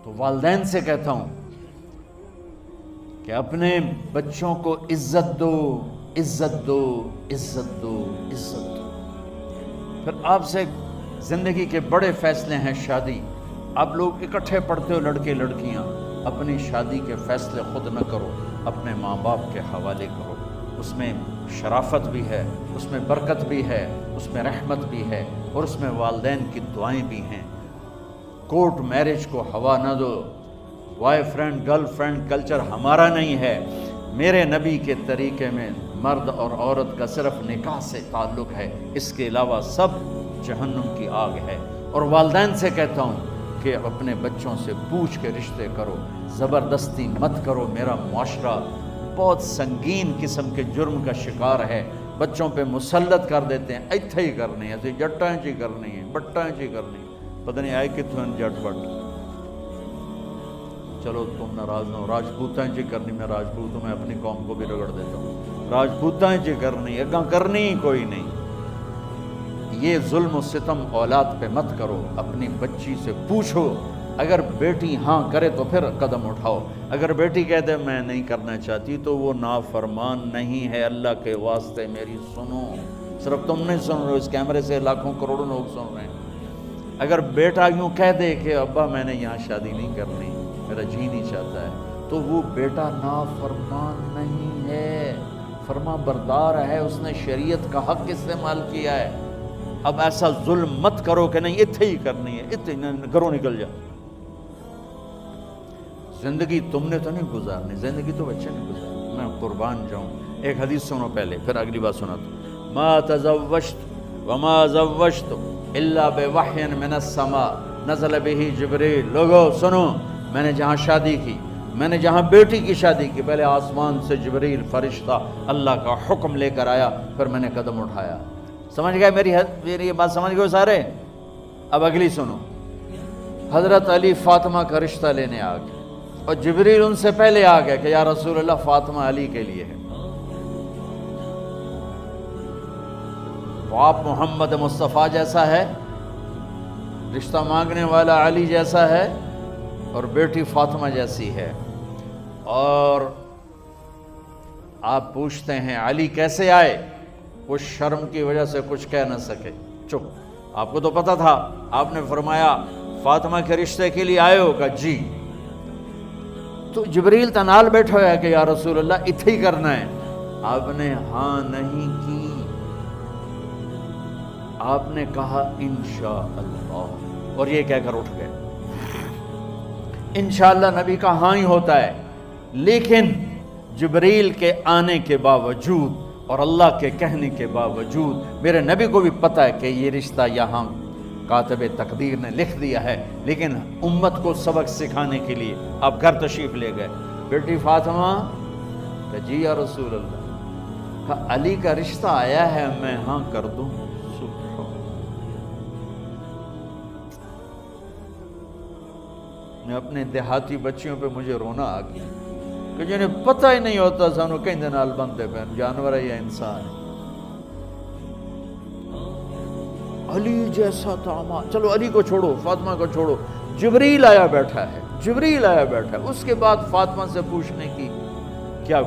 تو والدین سے کہتا ہوں کہ اپنے بچوں کو عزت دو، عزت دو، عزت دو، عزت دو۔ پھر آپ سے زندگی کے بڑے فیصلے ہیں شادی، آپ لوگ اکٹھے پڑھتے ہو لڑکے لڑکیاں، اپنی شادی کے فیصلے خود نہ کرو، اپنے ماں باپ کے حوالے کرو، اس میں شرافت بھی ہے، اس میں برکت بھی ہے، اس میں رحمت بھی ہے، اور اس میں والدین کی دعائیں بھی ہیں۔ کورٹ میرج کو ہوا نہ دو، boyfriend girlfriend culture ہمارا نہیں ہے۔ میرے نبی کے طریقے میں مرد اور عورت کا صرف نکاح سے تعلق ہے، اس کے علاوہ سب جہنم کی آگ ہے۔ اور والدین سے کہتا ہوں کہ اپنے بچوں سے پوچھ کے رشتے کرو، زبردستی مت کرو۔ میرا معاشرہ بہت سنگین قسم کے جرم کا شکار ہے، بچوں پہ مسلط کر دیتے ہیں، ایتھے ہی کرنی ہے، جٹائیں چی کرنی ہے، بٹائیں چی کرنی ہے، پتہ نہیں آئے کتوں جٹ بٹ۔ چلو تم ناراض نہ ہو، راجپوتائیں چی کرنی، میں راجپوت ہوں، میں اپنی قوم کو بھی رگڑ دیتا ہوں، راجپوتائیں چی کرنی، اگاں کرنی ہی کوئی نہیں۔ یہ ظلم و ستم اولاد پہ مت کرو، اپنی بچی سے پوچھو، اگر بیٹی ہاں کرے تو پھر قدم اٹھاؤ، اگر بیٹی کہہ دے میں نہیں کرنا چاہتی تو وہ نافرمان نہیں ہے۔ اللہ کے واسطے میری سنو، صرف تم نہیں سن رہے ہو، اس کیمرے سے لاکھوں کروڑوں لوگ سن رہے ہیں۔ اگر بیٹا یوں کہہ دے کہ ابا میں نے یہاں شادی نہیں کرنی، میرا جی نہیں چاہتا ہے، تو وہ بیٹا نافرمان نہیں ہے، فرما بردار ہے، اس نے شریعت کا حق استعمال کیا ہے۔ اب ایسا ظلم مت کرو کہ نہیں اتھے ہی کرنی ہے، اتھے گھروں نکل جا۔ زندگی تم نے تو نہیں گزارنی، زندگی تو بچے نے گزارنی، میں قربان جاؤں۔ ایک حدیث سنو پہلے، پھر اگلی بات سنا تو ما تزوجت وما زوجت الا بوحی من السماء نزل به جبریل۔ لوگو سنو، میں نے جہاں شادی کی، میں نے جہاں بیٹی کی شادی کی، پہلے آسمان سے جبریل فرشتہ اللہ کا حکم لے کر آیا، پھر میں نے قدم اٹھایا۔ سمجھ گئے میری یہ بات سمجھ گئے سارے؟ اب اگلی سنو، حضرت علی فاطمہ کا رشتہ لینے آ گئے، اور جبریل ان سے پہلے آ گیا کہ یا رسول اللہ فاطمہ علی کے لیے ہے۔ تو آپ محمد مصطفیٰ جیسا ہے، رشتہ مانگنے والا علی جیسا ہے، اور بیٹی فاطمہ جیسی ہے، اور آپ پوچھتے ہیں علی کیسے آئے؟ وہ شرم کی وجہ سے کچھ کہہ نہ سکے، چپ۔ آپ کو تو پتہ تھا، آپ نے فرمایا فاطمہ کے رشتے کے لیے آئے ہو؟ کہا جی۔ تو جبریل تنال بیٹھا ہوا ہے کہ یا رسول اللہ اتھے ہی کرنا ہے۔ آپ نے ہاں نہیں کی، آپ نے کہا انشاءاللہ، اور یہ کہہ کر اٹھ گئے۔ انشاءاللہ نبی کا ہاں ہی ہوتا ہے، لیکن جبریل کے آنے کے باوجود اور اللہ کے کہنے کے باوجود میرے نبی کو بھی پتہ ہے کہ یہ رشتہ یہاں کاتب تقدیر نے لکھ دیا ہے، لیکن امت کو سبق سکھانے کے لیے آپ گھر تشریف لے گئے۔ بیٹی فاطمہ کہ جی یا رسول اللہ، کہا علی کا رشتہ آیا ہے، میں ہاں کر دوں؟ میں اپنے دیہاتی بچیوں پہ مجھے رونا آ گیا کہ جنہیں پتہ ہی نہیں ہوتا سانو کہیں دے نال بندے پہ جانور ہے یا انسان ہے۔ علی جیسا داماد، چلو علی کو چھوڑو، فاطمہ کو چھوڑو، جبریل آیا بیٹھا ہے، جبریل آیا بیٹھا ہے۔ اس کے بعد فاطمہ سے پوچھنے کی کیا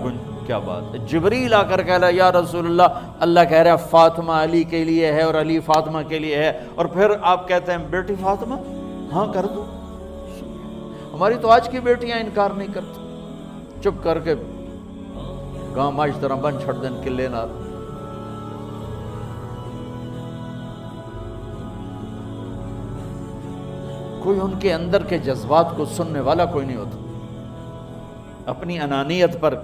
بات ہے؟ جبریل آ کر کہہ رہا یا رسول اللہ، اللہ کہہ رہا ہے فاطمہ علی کے لیے ہے اور علی فاطمہ کے لیے ہے، اور پھر آپ کہتے ہیں بیٹی فاطمہ ہاں کر دو۔ ہماری تو آج کی بیٹیاں انکار نہیں کرتی، چپ کر کے گاں ماج طرح بن چھڑ دن کلے نہ۔ کوئی ان کے اندر کے جذبات کو سننے والا کوئی نہیں ہوتا، اپنی انانیت پر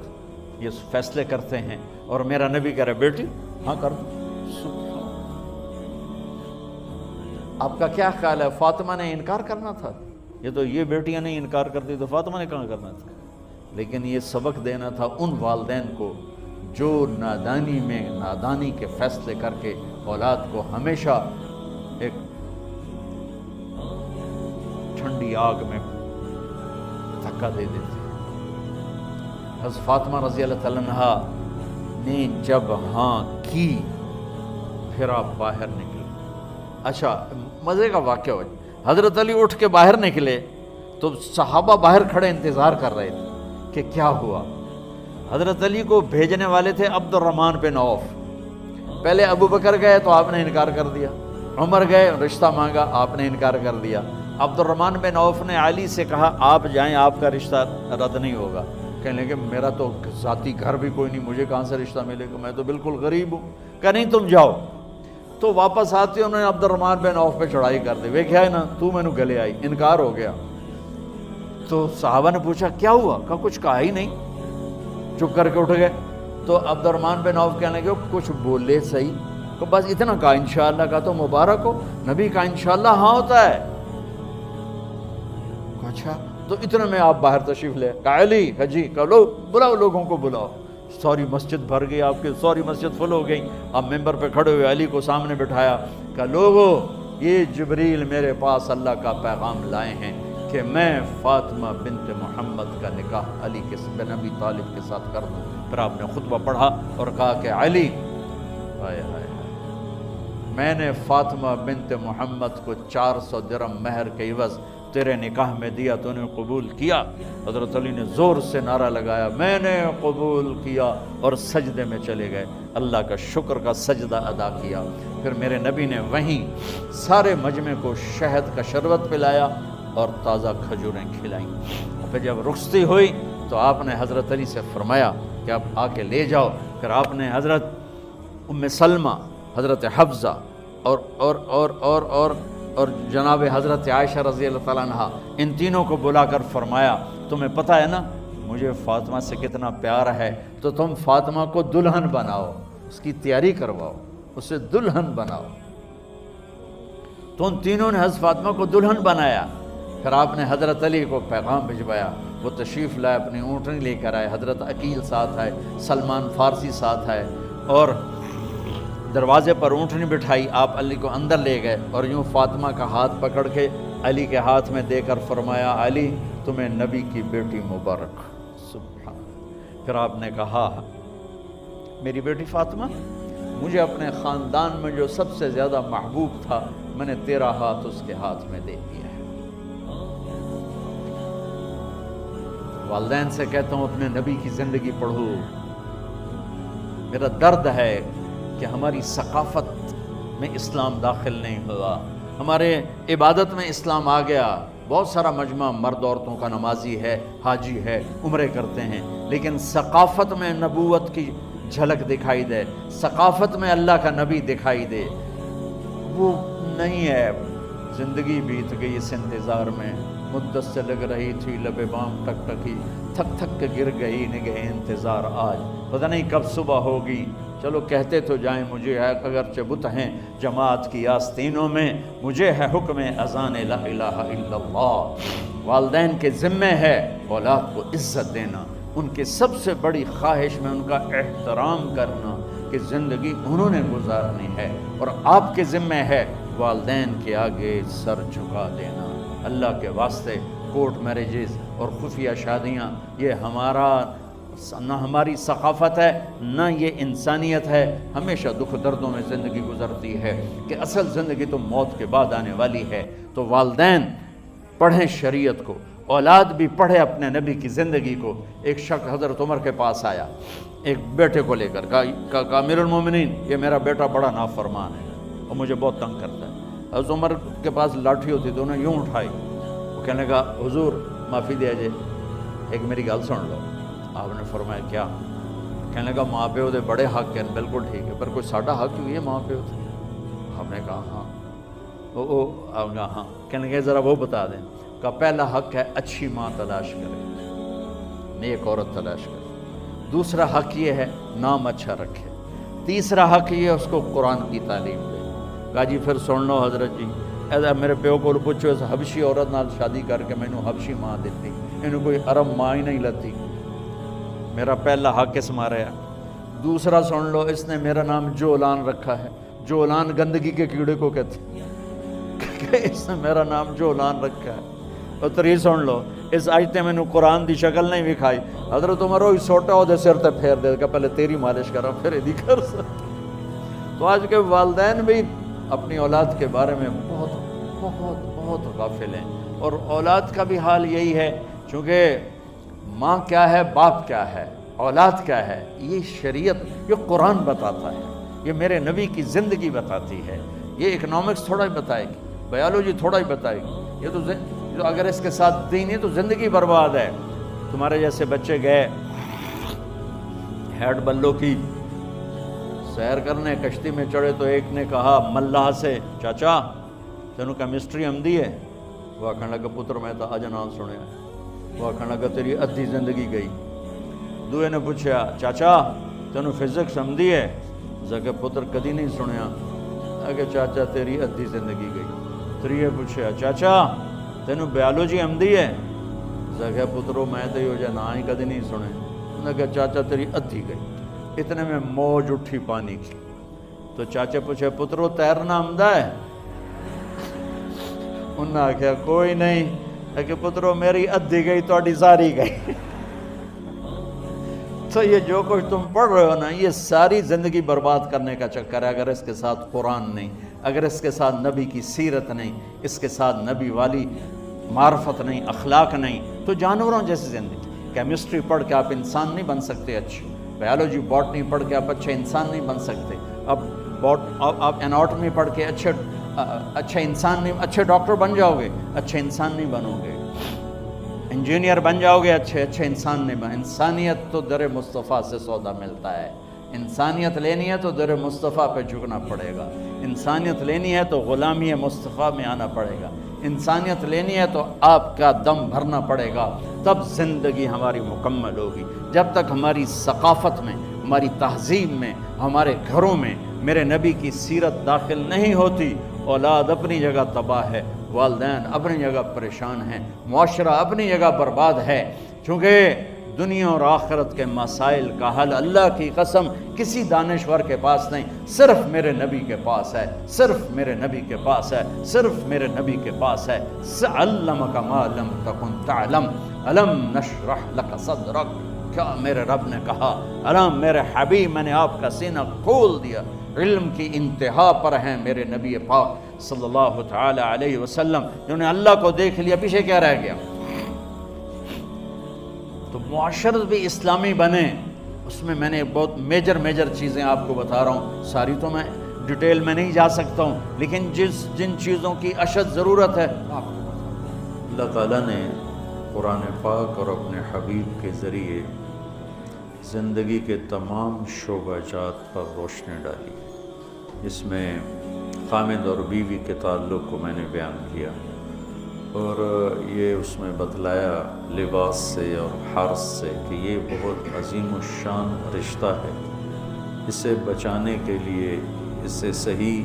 یہ فیصلے کرتے ہیں، اور میرا نبی کہہ رہا بیٹی ہاں کر دو۔ آپ کا کیا خیال ہے، فاطمہ نے انکار کرنا تھا؟ یہ تو یہ بیٹیاں نہیں انکار کرتی تو فاطمہ نے کہاں کرنا تھا؟ لیکن یہ سبق دینا تھا ان والدین کو جو نادانی میں نادانی کے فیصلے کر کے اولاد کو ہمیشہ ایک ٹھنڈی آگ میں دھکا دے دیتے۔ حضرت فاطمہ رضی اللہ تعالیٰ عنہا نے جب ہاں کی، پھر آپ باہر نکلے۔ اچھا مزے کا واقعہ ہو، حضرت علی اٹھ کے باہر نکلے تو صحابہ باہر کھڑے انتظار کر رہے تھے کہ کیا ہوا۔ حضرت علی کو بھیجنے والے تھے عبد الرحمن بن عوف۔ پہلے ابو بکر گئے تو آپ نے انکار کر دیا، عمر گئے رشتہ مانگا، آپ نے انکار کر دیا۔ عبد الرحمن بن عوف نے علی سے کہا آپ جائیں، آپ کا رشتہ رد نہیں ہوگا۔ کہنے لگے میرا تو ذاتی گھر بھی کوئی نہیں، مجھے کہاں سے رشتہ ملے گا، میں تو بالکل غریب ہوں۔ کہا نہیں تم جاؤ۔ تو واپس آتے انہوں نے عبد الرحمن بن عوف پہ چڑھائی کر دی، وہ کیا ہے نا تو میں نے گلے آئی، انکار ہو گیا۔ تو صحابہ نے پوچھا کیا ہوا؟ کہا کچھ کہا ہی نہیں، چپ کر کے اٹھ گئے۔ تو عبد الرحمن بن عوف کہنے لگے کچھ بولے صحیح، تو بس اتنا کہا انشاءاللہ، کہا تو مبارک ہو، نبی کا انشاءاللہ ہاں ہوتا ہے۔ اچھا تو اتنے میں آپ باہر تشریف لے، کہا علی، کہا جی، کہا لو بلاؤ، لوگوں کو بلاؤ۔ ساری مسجد بھر گئی، آپ کی ساری مسجد فل ہو گئی۔ آپ ممبر پہ کھڑے ہوئے علی کو سامنے بٹھایا، کہا لوگو یہ جبریل میرے پاس اللہ کا پیغام لائے ہیں کہ میں فاطمہ بنت محمد کا نکاح علی کے بن ابی طالب کے ساتھ کر دوں۔ پھر آپ نے خطبہ پڑھا اور کہا کہ علی، ہائے ہائے ہائے، میں نے فاطمہ بنت محمد کو 400 درہم مہر کے عوض تیرے نکاح میں دیا، تو نے قبول کیا؟ حضرت علی نے زور سے نعرہ لگایا میں نے قبول کیا، اور سجدے میں چلے گئے، اللہ کا شکر کا سجدہ ادا کیا۔ پھر میرے نبی نے وہیں سارے مجمع کو شہد کا شربت پلایا اور تازہ کھجوریں کھلائیں۔ پھر جب رخصتی ہوئی تو آپ نے حضرت علی سے فرمایا کہ آپ آ کے لے جاؤ۔ پھر آپ نے حضرت ام سلمہ، حضرت حفصہ اور جناب حضرت عائشہ رضی اللہ تعالیٰ عنہ، ان تینوں کو بلا کر فرمایا تمہیں پتہ ہے نا مجھے فاطمہ سے کتنا پیار ہے، تو تم فاطمہ کو دلہن بناؤ، اس کی تیاری کرواؤ، اسے دلہن بناؤ۔ تو ان تینوں نے حضرت فاطمہ کو دلہن بنایا۔ پھر آپ نے حضرت علی کو پیغام بھجوایا، وہ تشریف لائے، اپنی اونٹنی لے کر آئے، حضرت عقیل ساتھ ہے، سلمان فارسی ساتھ ہے، اور دروازے پر اونٹنی بٹھائی، آپ علی کو اندر لے گئے اور یوں فاطمہ کا ہاتھ پکڑ کے علی کے ہاتھ میں دے کر فرمایا علی تمہیں نبی کی بیٹی مبارک۔ سبحان۔ پھر آپ نے کہا میری بیٹی فاطمہ، مجھے اپنے خاندان میں جو سب سے زیادہ محبوب تھا میں نے تیرا ہاتھ اس کے ہاتھ میں دے دیا ہے۔ والدین سے کہتا ہوں اپنے نبی کی زندگی پڑھو۔ میرا درد ہے کہ ہماری ثقافت میں اسلام داخل نہیں ہوا، ہمارے عبادت میں اسلام آ گیا۔ بہت سارا مجمع مرد عورتوں کا نمازی ہے، حاجی ہے، عمرے کرتے ہیں، لیکن ثقافت میں نبوت کی جھلک دکھائی دے، ثقافت میں اللہ کا نبی دکھائی دے، وہ نہیں ہے۔ زندگی بیت گئی اس انتظار میں، مدت سے لگ رہی تھی لب بام ٹک ٹکی، تھک تھک کے گر گئی نگہ انتظار آج، پتہ نہیں کب صبح ہوگی۔ چلو کہتے تو جائیں مجھے ہے اگرچہ بت ہیں جماعت کی آستینوں میں، مجھے ہے حکم اذان لا الہ الا اللہ۔ والدین کے ذمہ ہے اولاد کو عزت دینا، ان کے سب سے بڑی خواہش میں ان کا احترام کرنا کہ زندگی انہوں نے گزارنی ہے، اور آپ کے ذمہ ہے والدین کے آگے سر جھکا دینا۔ اللہ کے واسطے کورٹ میرجز اور خفیہ شادیاں یہ نہ ہماری ثقافت ہے نہ یہ انسانیت ہے۔ ہمیشہ دکھ دردوں میں زندگی گزرتی ہے کہ اصل زندگی تو موت کے بعد آنے والی ہے۔ تو والدین پڑھیں شریعت کو، اولاد بھی پڑھے اپنے نبی کی زندگی کو۔ ایک شخص حضرت عمر کے پاس آیا ایک بیٹے کو لے کر، کہا امیر المومنین یہ میرا بیٹا بڑا نافرمان ہے اور مجھے بہت تنگ کرتا ہے۔ حضرت عمر کے پاس لاٹھی ہوتی تو انہیں یوں اٹھائی، وہ کہنے لگا حضور معافی دیا جائے، ایک میری گل سن لو۔ آپ نے فرمایا کیا؟ کہنے لگا ماں پیو دے بڑے حق ہیں، بالکل ٹھیک ہے، پر کوئی ساڈا حق کیوں ہے ماں پیو سے؟ آپ نے کہا ہاں۔ آپ نے کہا ہاں۔ کہنے لگے ذرا وہ بتا دیں۔ کہا پہلا حق ہے اچھی ماں تلاش کرے، نیک عورت تلاش کرے۔ دوسرا حق یہ ہے نام اچھا رکھے۔ تیسرا حق یہ ہے اس کو قرآن کی تعلیم دے۔ کہا جی پھر سن لو حضرت جی، ایسا میرے پیو کو پوچھو اس حبشی عورت نال شادی کر کے مینوں حبشی ماں دیتی، انہوں کوئی عرب ماں ہی نہیں لتی، میرا پہلا حق اس مارا ہے۔ دوسرا سن لو، اس نے میرا نام جولان رکھا ہے، جولان گندگی کے کیڑے کو کہتے ہیں، اس نے میرا نام جولان رکھا ہے۔ اور تری سن لو، اس آج تے میں نے قرآن دی شکل نہیں دکھائی، حضرت عمر ہوئی سوٹا ہو دے سر تے پھیر دے کہ پہلے تیری مالش کرا پھر ایدی کر سکتا۔ تو آج کے والدین بھی اپنی اولاد کے بارے میں بہت بہت بہت غافل ہیں، اور اولاد کا بھی حال یہی ہے، چونکہ ماں کیا ہے، باپ کیا ہے، اولاد کیا ہے، یہ شریعت، یہ قرآن بتاتا ہے، یہ میرے نبی کی زندگی بتاتی ہے۔ یہ اکنامکس تھوڑا ہی بتائے گی، بایولوجی تھوڑا ہی بتائے گی، یہ تو اگر اس کے ساتھ دین ہے تو زندگی برباد ہے۔ تمہارے جیسے بچے گئے ہیڈ بلوں کی سیر کرنے، کشتی میں چڑھے تو ایک نے کہا ملاح سے، چاچا تینوں کیمسٹری آمدی ہے؟ وہ آکھن لگا پتر میں تو اج نام سنیا۔ وہ آکھن لگا تیری ادھی زندگی گئی۔ دوئے نے پوچھا چاچا تینوں فزکس آمدی ہے؟ کہ پتر کدی نہیں سنیا۔ کہ چاچا تیری ادھی زندگی گئی۔ تریے پوچھا چاچا تینوں بیالوجی آمدی ہے؟ کہ پترو میں تو یہ نہ ہی کدی نہیں سنے۔ انہوں نے کہا چاچا تیری ادھی گئی۔ اتنے میں موج اٹھی پانی کی، تو چاچا پوچھے پترو تیرنا آمدہ ہے؟ انہوں نے کہا کوئی نہیں، کہ پترو میری ادھی گئی تو ساری گئی۔ تو یہ جو کچھ تم پڑھ رہے ہو نا، یہ ساری زندگی برباد کرنے کا چکر ہے اگر اس کے ساتھ قرآن نہیں، اگر اس کے ساتھ نبی کی سیرت نہیں، اس کے ساتھ نبی والی معرفت نہیں، اخلاق نہیں، تو جانوروں جیسی زندگی۔ کیمسٹری پڑھ کے آپ انسان نہیں بن سکتے اچھے، بایولوجی باٹنی پڑھ کے آپ اچھے انسان نہیں بن سکتے، آپ اناٹمی پڑھ کے اچھے انسان نہیں، اچھے ڈاکٹر بن جاؤ گے، اچھے انسان نہیں بنو گے، انجینئر بن جاؤ گے، اچھے انسان نہیں بن۔ انسانیت تو در مصطفیٰ سے سودا ملتا ہے، انسانیت لینی ہے تو در مصطفیٰ پہ جھکنا پڑے گا، انسانیت لینی ہے تو غلامی مصطفیٰ میں آنا پڑے گا، انسانیت لینی ہے تو آپ کا دم بھرنا پڑے گا، تب زندگی ہماری مکمل ہوگی۔ جب تک ہماری ثقافت میں، ہماری تہذیب میں، ہمارے گھروں میں میرے نبی کی سیرت داخل نہیں ہوتی، اولاد اپنی جگہ تباہ ہے، والدین اپنی جگہ پریشان ہیں، معاشرہ اپنی جگہ برباد ہے، چونکہ دنیا اور آخرت کے مسائل کا حل اللہ کی قسم کسی دانشور کے پاس نہیں، صرف میرے نبی کے پاس ہے، صرف میرے نبی کے پاس ہے، صرف میرے نبی کے پاس ہے۔ علمک ما لم تکن تعلم الم نشرح لک صدرک، کیا میرے رب نے کہا، الم میرے حبیب میں نے آپ کا سینہ کھول دیا۔ علم کی انتہا پر ہیں میرے نبی پاک صلی اللہ تعالی علیہ وسلم، جنہوں نے اللہ کو دیکھ لیا، پیچھے کیا رہ گیا؟ تو معاشرت بھی اسلامی بنے، اس میں نے بہت میجر چیزیں آپ کو بتا رہا ہوں، ساری تو میں ڈیٹیل میں نہیں جا سکتا ہوں، لیکن جن چیزوں کی اشد ضرورت ہے آپ کو بتا رہا ہوں۔ اللہ تعالیٰ نے قرآن پاک اور اپنے حبیب کے ذریعے زندگی کے تمام شعبہ جات پر روشنی ڈالی، جس میں خامد اور بیوی کے تعلق کو میں نے بیان کیا، اور یہ اس میں بتلایا لباس سے اور حرث سے کہ یہ بہت عظیم الشان رشتہ ہے، اسے بچانے کے لیے، اسے صحیح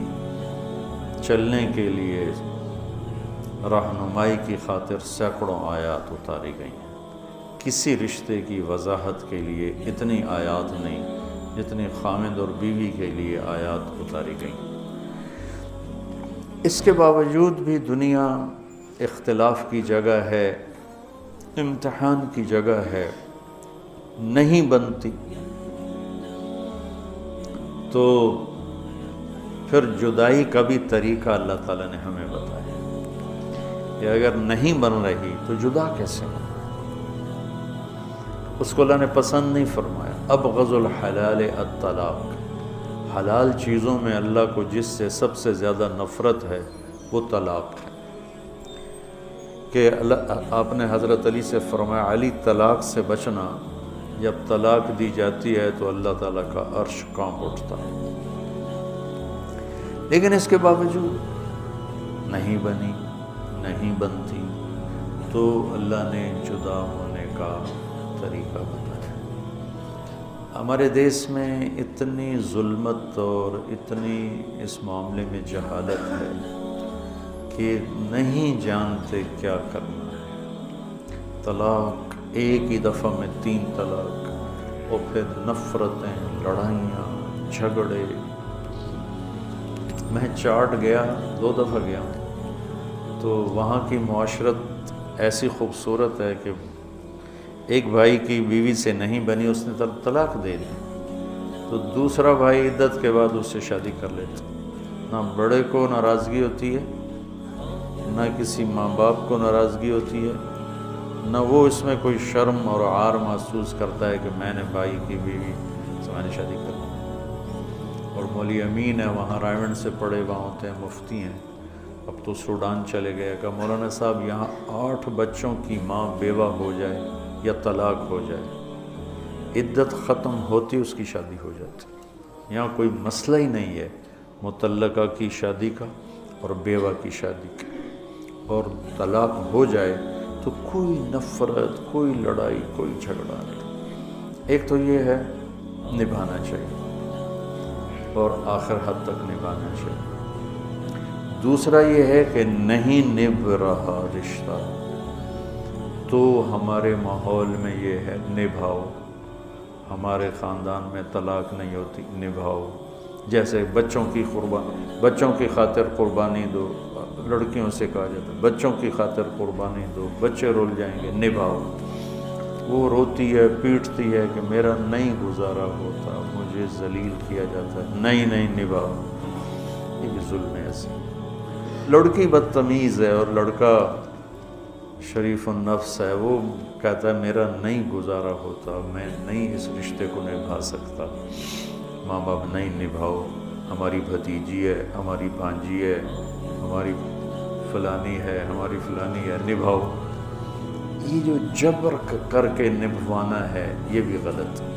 چلنے کے لیے رہنمائی کی خاطر سینکڑوں آیات اتاری گئی ہیں۔ کسی رشتے کی وضاحت کے لیے اتنی آیات نہیں جتنی خامد اور بیوی کے لیے آیات اتاری گئیں۔ اس کے باوجود بھی دنیا اختلاف کی جگہ ہے، امتحان کی جگہ ہے، نہیں بنتی، تو پھر جدائی کا بھی طریقہ اللہ تعالیٰ نے ہمیں بتایا کہ اگر نہیں بن رہی تو جدا کیسے ہو؟ اس کو اللہ نے پسند نہیں فرمایا۔ ابغض الحلال الطلاق، حلال چیزوں میں اللہ کو جس سے سب سے زیادہ نفرت ہے وہ طلاق ہے، کہ آپ نے حضرت علی سے فرمایا علی طلاق سے بچنا، جب طلاق دی جاتی ہے تو اللہ تعالیٰ کا عرش کانپ اٹھتا ہے، لیکن اس کے باوجود نہیں بنی، نہیں بنتی، تو اللہ نے جدا ہونے کا طریقہ بتایا۔ ہمارے دیس میں اتنی ظلمت اور اتنی اس معاملے میں جہالت ہے کہ نہیں جانتے کیا کرنا ہے۔ طلاق ایک ہی دفعہ میں 3 طلاق، اور پھر نفرتیں، لڑائیاں، جھگڑے۔ میں چاٹ گیا، 2 دفعہ گیا، تو وہاں کی معاشرت ایسی خوبصورت ہے کہ ایک بھائی کی بیوی سے نہیں بنی، اس نے طلاق دے دی، تو دوسرا بھائی عدت کے بعد اس سے شادی کر لیتا، نہ بڑے کو ناراضگی ہوتی ہے، نہ کسی ماں باپ کو ناراضگی ہوتی ہے، نہ وہ اس میں کوئی شرم اور عار محسوس کرتا ہے کہ میں نے بھائی کی بیوی سمانی شادی کر لی۔ اور مولوی امین ہے وہاں رائے سے پڑھے، وہاں ہوتے ہیں مفتی ہیں، اب تو سوڈان چلے گئے، کہ مولانا صاحب یہاں 8 بچوں کی ماں بیوہ ہو جائے یا طلاق ہو جائے، عدت ختم ہوتی اس کی شادی ہو جاتی۔ یہاں کوئی مسئلہ ہی نہیں ہے مطلقہ کی شادی کا اور بیوہ کی شادی کا، اور طلاق ہو جائے تو کوئی نفرت، کوئی لڑائی، کوئی جھگڑا نہیں۔ ایک تو یہ ہے نبھانا چاہیے اور آخر حد تک نبھانا چاہیے۔ دوسرا یہ ہے کہ نہیں نبھ رہا رشتہ تو ہمارے ماحول میں یہ ہے نبھاؤ۔ ہمارے خاندان میں طلاق نہیں ہوتی، نبھاؤ۔ جیسے بچوں کی خاطر قربانی دو، لڑکیوں سے کہا جاتا ہے بچوں کی خاطر قربانی دو، بچے رول جائیں گے، نبھاؤ۔ وہ روتی ہے پیٹتی ہے کہ میرا نہیں گزارا ہوتا، مجھے ذلیل کیا جاتا ہے، نہیں نبھاؤ۔ یہ بھی ظلم ہے ایسے۔ لڑکی بدتمیز ہے اور لڑکا شریف النفس ہے، وہ کہتا ہے میرا نہیں گزارا ہوتا، میں نہیں اس رشتے کو نبھا سکتا۔ ماں باپ نہیں نبھاؤ، ہماری بھتیجی ہے، ہماری بھانجی ہے، ہماری فلانی ہے، ہماری فلانی ہے، نبھاؤ۔ یہ جو جبر کر کے نبھوانا ہے یہ بھی غلط ہے۔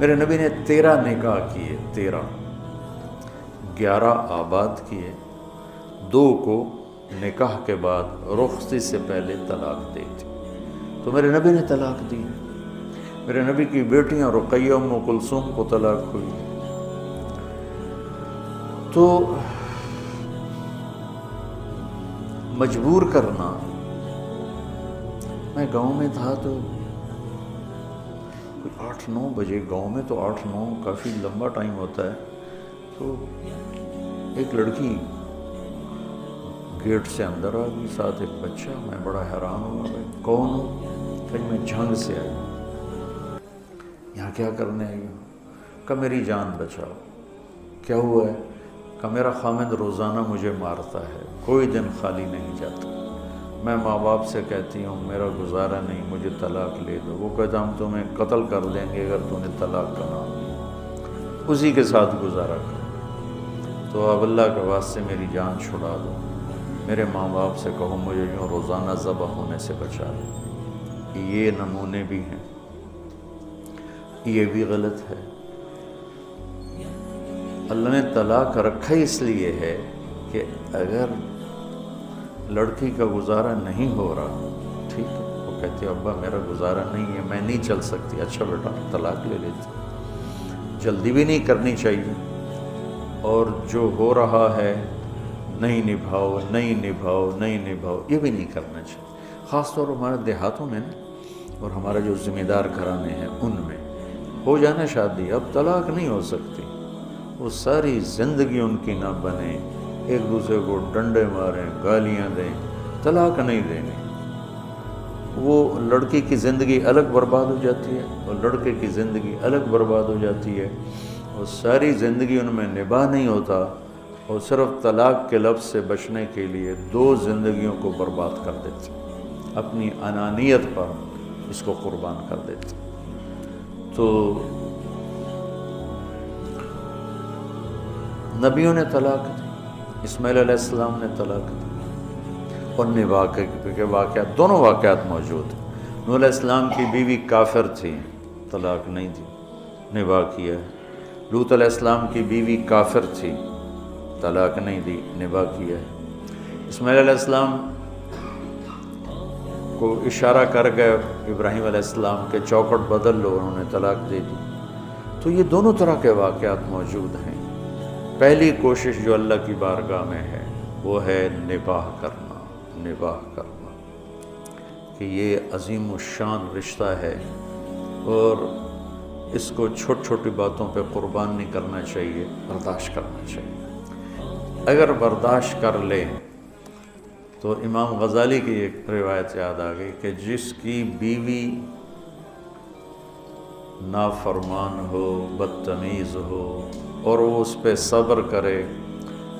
میرے نبی نے 13 نکاح کیے، 11 آباد کیے، 2 کو نکاح کے بعد رخصتی سے پہلے طلاق دی تھی، تو میرے نبی نے طلاق دی۔ میرے نبی کی بیٹیاں رقیہ ام کلثوم کو طلاق ہوئی۔ تو مجبور کرنا، میں گاؤں میں تھا تو 8-9 بجے، گاؤں میں تو 8-9 کافی لمبا ٹائم ہوتا ہے، تو ایک لڑکی گیٹ سے اندر آ گئی، ساتھ ایک بچہ۔ میں بڑا حیران ہوا، بھائی کون ہو؟ کہ میں جھنگ سے آئی ہوں۔ یہاں کیا کرنے آئی ہوں؟ کہ میری جان بچاؤ۔ کیا ہوا ہے؟ کہ میرا خامد روزانہ مجھے مارتا ہے، کوئی دن خالی نہیں جاتا، میں ماں باپ سے کہتی ہوں میرا گزارا نہیں، مجھے طلاق لے دو، وہ کہتا ہم تمہیں قتل کر دیں گے اگر تم نے طلاق کا نام لیا، اسی کے ساتھ گزارا کرو، تو اب اللہ کے واسطے میری جان چھڑا دو، میرے ماں باپ سے کہو مجھے یوں روزانہ ذبح ہونے سے بچا دو۔ یہ نمونے بھی ہیں، یہ بھی غلط ہے۔ اللہ نے طلاق رکھا اس لیے ہے کہ اگر لڑکی کا گزارا نہیں ہو رہا، ٹھیک ہے، وہ کہتی ہے ابا میرا گزارا نہیں ہے، میں نہیں چل سکتی، اچھا بیٹا طلاق لے لیتی۔ جلدی بھی نہیں کرنی چاہیے، اور جو ہو رہا ہے نہیں نبھاؤ نہیں نبھاؤ نہیں نبھاؤ، یہ بھی نہیں کرنا چاہیے۔ خاص طور پر ہمارے دیہاتوں میں اور ہمارے جو ذمہ دار گھرانے ہیں ان میں ہو جانا شادی، اب طلاق نہیں ہو سکتی، وہ ساری زندگی ان کی نہ بنے، ایک دوسرے کو ڈنڈے ماریں، گالیاں دیں، طلاق نہیں دینی۔ وہ لڑکی کی زندگی الگ برباد ہو جاتی ہے اور لڑکے کی زندگی الگ برباد ہو جاتی ہے، اور ساری زندگی ان میں نباہ نہیں ہوتا، اور صرف طلاق کے لفظ سے بچنے کے لیے 2 زندگیوں کو برباد کر دیتے، اپنی انانیت پر اس کو قربان کر دیتے۔ تو نبیوں نے طلاق دی، اسماعیل علیہ السلام نے طلاق دی، اور نباہ کے واقعات، دونوں واقعات موجود ہیں۔ نوح علیہ السلام کی بیوی کافر تھی، طلاق نہیں دی، نباہ کیا ہے۔ لوط علیہ السلام کی بیوی کافر تھی، طلاق نہیں دی، نباہ کیا ہے۔ اسماعیل علیہ السلام کو اشارہ کر گئے ابراہیم علیہ السلام کے چوکھٹ بدل لو، انہوں نے طلاق دے دی۔ تو یہ دونوں طرح کے واقعات موجود ہیں۔ پہلی کوشش جو اللہ کی بارگاہ میں ہے وہ ہے نباہ کرنا، نباہ کرنا، کہ یہ عظیم الشان رشتہ ہے اور اس کو چھوٹی چھوٹی باتوں پہ قربان نہیں کرنا چاہیے، برداشت کرنا چاہیے۔ اگر برداشت کر لے تو امام غزالی کی ایک روایت یاد آ گئی کہ جس کی بیوی نافرمان ہو، بدتمیز ہو، اور وہ اس پہ صبر کرے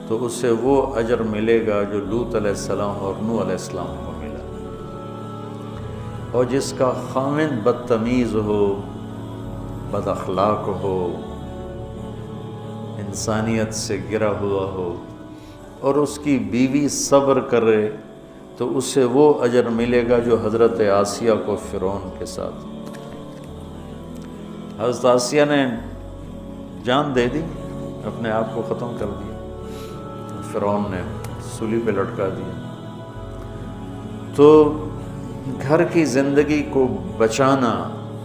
تو اسے وہ اجر ملے گا جو لوط علیہ السلام اور نوح علیہ السلام کو ملا۔ اور جس کا خاوند بدتمیز ہو، بد اخلاق ہو، انسانیت سے گرا ہوا ہو، اور اس کی بیوی صبر کرے، تو اسے وہ اجر ملے گا جو حضرت آسیہ کو فرعون کے ساتھ۔ حضرت آسیہ نے جان دے دی، اپنے آپ کو ختم کر دیا، فرعون نے سولی پہ لٹکا دیا۔ تو گھر کی زندگی کو بچانا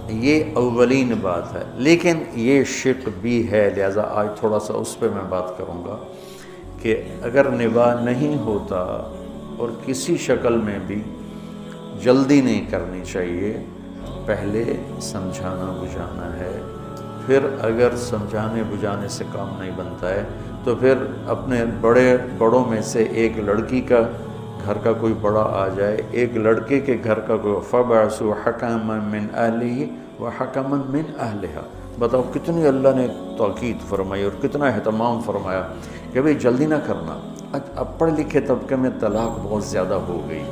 یہ اولین بات ہے، لیکن یہ شق بھی ہے، لہذا آج تھوڑا سا اس پہ میں بات کروں گا کہ اگر نباہ نہیں ہوتا اور کسی شکل میں بھی جلدی نہیں کرنی چاہیے، پہلے سمجھانا بجھانا ہے، پھر اگر سمجھانے بجھانے سے کام نہیں بنتا ہے تو پھر اپنے بڑوں میں سے ایک لڑکی کا گھر کا کوئی بڑا آ جائے، ایک لڑکے کے گھر کا کوئی فَبَعْثُوا حَكَمًا مِّنْ أَهْلِهِ وَحَكَمًا مِّنْ أَهْلِهَا۔ بتاؤ کتنی اللہ نے تاکید فرمائی اور کتنا اہتمام فرمایا کہ بھئی جلدی نہ کرنا۔ اب پڑھ لکھے طبقے میں طلاق بہت زیادہ ہو گئی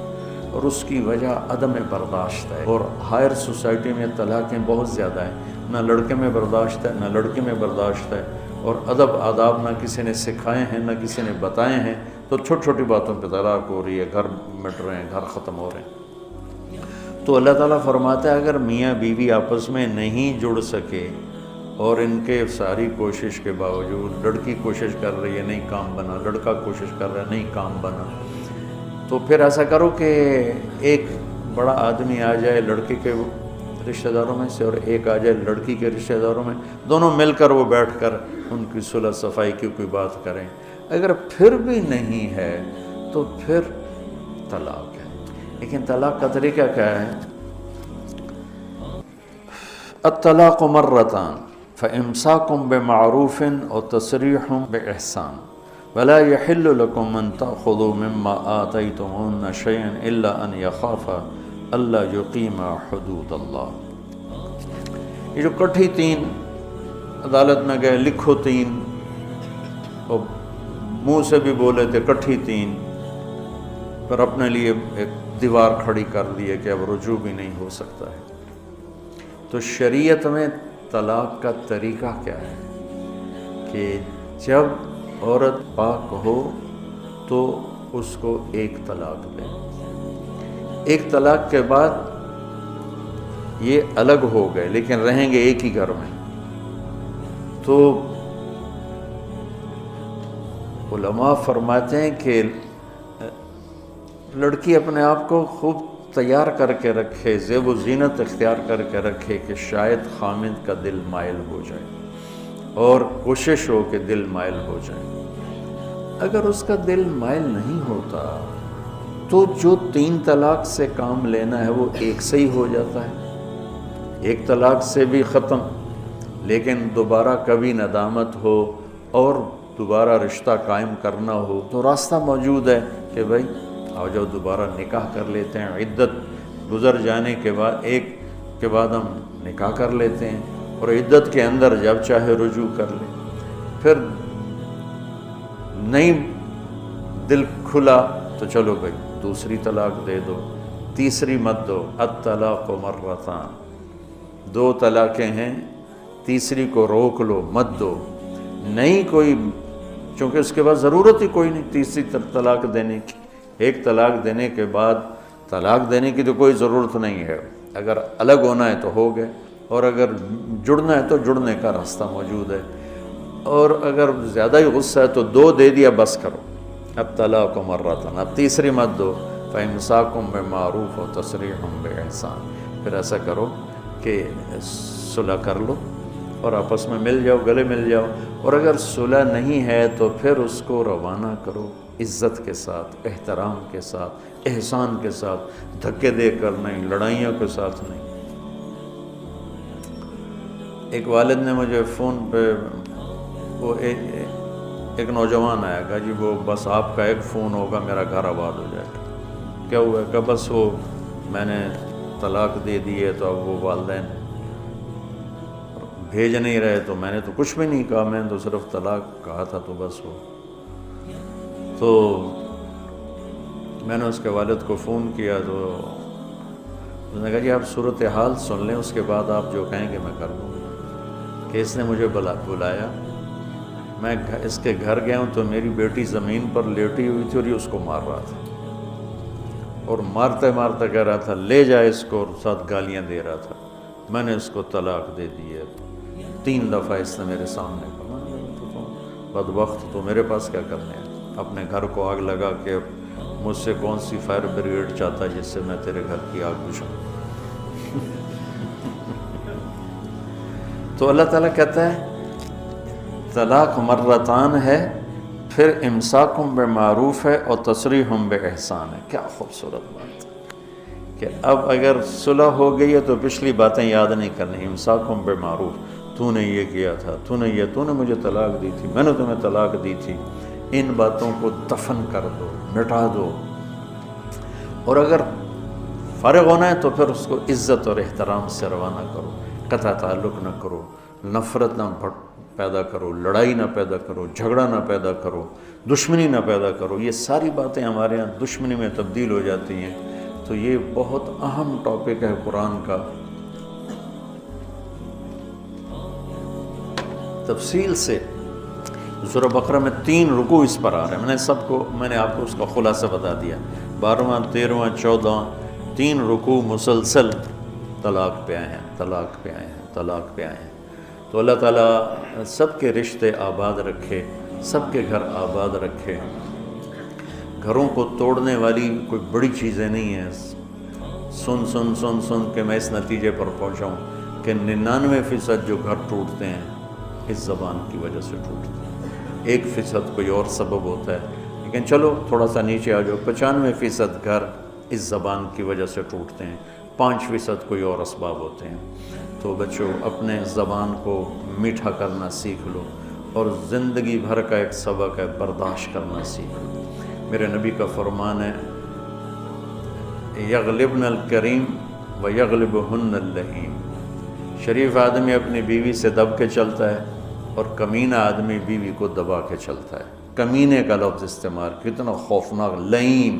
اور اس کی وجہ عدم برداشت ہے، اور ہائر سوسائٹی میں طلاقیں بہت زیادہ ہیں، نہ لڑکے میں برداشت ہے نہ لڑکی میں برداشت ہے، اور ادب آداب نہ کسی نے سکھائے ہیں نہ کسی نے بتائے ہیں، تو چھوٹی چھوٹی باتوں پہ طلاق ہو رہی ہے، گھر مٹ رہے ہیں، گھر ختم ہو رہے ہیں۔ تو اللہ تعالیٰ فرماتا ہے اگر میاں بیوی آپس میں نہیں جڑ سکے اور ان کے ساری کوشش کے باوجود، لڑکی کوشش کر رہی ہے نہیں کام بنا، لڑکا کوشش کر رہا ہے نہیں کام بنا، تو پھر ایسا کرو کہ ایک بڑا آدمی آ جائے لڑکی کے رشتہ داروں میں سے اور ایک آ جائے لڑکی کے رشتہ داروں میں، دونوں مل کر وہ بیٹھ کر ان کی صلح صفائی کی کوئی بات کریں۔ اگر پھر بھی نہیں ہے تو پھر طلاق ہے۔ لیکن طلاق کا طریقہ کیا ہے؟ الطلاق مرتان فإمساک بمعروف اور تسریح بإحسان ولا يحل لكم ان تأخذوا مما آتيتموهن شيئا الا ان يخافا الا يقيما حدود اللہ۔ یہ جو کٹھی تین عدالت میں گئے، لکھو تین، اور منہ سے بھی بولے تھے کٹھی تین، پر اپنے لیے ایک دیوار کھڑی کر دی ہے کہ اب رجوع بھی نہیں ہو سکتا ہے۔ تو شریعت میں طلاق کا طریقہ کیا ہے کہ جب عورت پاک ہو تو اس کو ایک طلاق دے، ایک طلاق کے بعد یہ الگ ہو گئے لیکن رہیں گے ایک ہی گھر میں، تو علماء فرماتے ہیں کہ لڑکی اپنے آپ کو خوب تیار کر کے رکھے، زیب و زینت اختیار کر کے رکھے کہ شاید خامد کا دل مائل ہو جائے، اور کوشش ہو کہ دل مائل ہو جائے۔ اگر اس کا دل مائل نہیں ہوتا تو جو 3 طلاق سے کام لینا ہے وہ ایک سے ہی ہو جاتا ہے، ایک طلاق سے بھی ختم، لیکن دوبارہ کبھی ندامت ہو اور دوبارہ رشتہ قائم کرنا ہو تو راستہ موجود ہے کہ بھائی آؤ جاؤ دوبارہ نکاح کر لیتے ہیں، عدت گزر جانے کے بعد ایک کے بعد ہم نکاح کر لیتے ہیں، اور عدت کے اندر جب چاہے رجوع کر لیں، پھر نہیں دل کھلا تو چلو بھائی دوسری طلاق دے دو، تیسری مت دو۔ الطلاق مرتان، 2 طلاقیں ہیں، تیسری کو روک لو، مت دو، نہیں کوئی، چونکہ اس کے بعد ضرورت ہی کوئی نہیں تیسری طلاق دینے کی، ایک طلاق دینے کے بعد طلاق دینے کی تو کوئی ضرورت نہیں ہے، اگر الگ ہونا ہے تو ہو گئے، اور اگر جڑنا ہے تو جڑنے کا راستہ موجود ہے، اور اگر زیادہ ہی غصہ ہے تو 2 دے دیا بس کرو۔ الطلاق مرتان، اب تیسری مت دو، فإمساک بمعروف و تسریح بإحسان، پھر ایسا کرو کہ صلح کر لو اور آپس میں مل جاؤ، گلے مل جاؤ، اور اگر صلح نہیں ہے تو پھر اس کو روانہ کرو عزت کے ساتھ، احترام کے ساتھ، احسان کے ساتھ، دھکے دے کر نہیں، لڑائیوں کے ساتھ نہیں۔ ایک والد نے مجھے فون پہ، وہ ایک نوجوان آیا، کہا جی وہ بس آپ کا ایک فون ہوگا میرا گھر آباد ہو جائے گا۔ کیا ہوا؟ کہ بس وہ میں نے طلاق دے دی ہے تو اب وہ والدین بھیج نہیں رہے، تو میں نے تو کچھ بھی نہیں کہا، میں نے تو صرف طلاق کہا تھا، تو بس وہ تو میں نے اس کے والد کو فون کیا تو اس نے کہا جی آپ صورتحال سن لیں، اس کے بعد آپ جو کہیں گے میں کر دوں گا۔ کہ اس نے مجھے بلایا، میں اس کے گھر گیا ہوں تو میری بیٹی زمین پر لیٹی ہوئی تھی اور یہ اس کو مار رہا تھا، اور مارتے مارتے کہہ رہا تھا لے جائے اس کو، اور ساتھ گالیاں دے رہا تھا۔ میں نے اس کو طلاق دے دی ہے 3 دفعہ، اس نے میرے سامنے کہا بدبخت تو میرے پاس کیا کرنے ہیں، اپنے گھر کو آگ لگا کے مجھ سے کون سی فائر بریگیڈ چاہتا ہے جس سے میں تیرے گھر کی آگ بجھاؤں۔ تو اللہ تعالیٰ کہتا ہے طلاق مرتان ہے، پھر امساکم بمعروف ہے اور تسریحم باحسان ہے۔ کیا خوبصورت بات ہے کہ اب اگر صلح ہو گئی ہے تو پچھلی باتیں یاد نہیں کرنی۔ امساکم بمعروف، تو نے یہ کیا تھا، تو نے مجھے طلاق دی تھی، میں نے تمہیں طلاق دی تھی، ان باتوں کو دفن کر دو، مٹا دو۔ اور اگر فارغ ہونا ہے تو پھر اس کو عزت اور احترام سے روانہ کرو، قطع تعلق نہ کرو، نفرت نہ پیدا کرو، لڑائی نہ پیدا کرو، جھگڑا نہ پیدا کرو، دشمنی نہ پیدا کرو۔ یہ ساری باتیں ہمارے ہاں دشمنی میں تبدیل ہو جاتی ہیں۔ تو یہ بہت اہم ٹاپک ہے قرآن کا، تفصیل سے سورہ بقرہ میں 3 رکوع اس پر آ رہے ہیں۔ میں نے آپ کو اس کا خلاصہ بتا دیا، 12واں 13واں 14واں 3 رکوع مسلسل طلاق پہ آئے ہیں، طلاق پہ آئے ہیں، طلاق پہ آئے ہیں۔ تو اللہ تعالیٰ سب کے رشتے آباد رکھے، سب کے گھر آباد رکھے۔ گھروں کو توڑنے والی کوئی بڑی چیزیں نہیں ہیں۔ سن کے میں اس نتیجے پر پہنچا ہوں کہ 99% جو گھر ٹوٹتے ہیں اس زبان کی وجہ سے ٹوٹتے ہیں، 1% کوئی اور سبب ہوتا ہے، لیکن چلو تھوڑا سا نیچے آ جاؤ، 95% گھر اس زبان کی وجہ سے ٹوٹتے ہیں، 5% کوئی اور اسباب ہوتے ہیں۔ تو بچوں اپنے زبان کو میٹھا کرنا سیکھ لو، اور زندگی بھر کا ایک سبق ہے برداشت کرنا سیکھ لو۔ میرے نبی کا فرمان ہے یغلبن الکریم و یغلبہن اللئیم، شریف آدمی اپنی بیوی سے دب کے چلتا ہے اور کمینہ آدمی بیوی کو دبا کے چلتا ہے۔ کمینے کا لفظ استعمال، کتنا خوفناک، لئیم،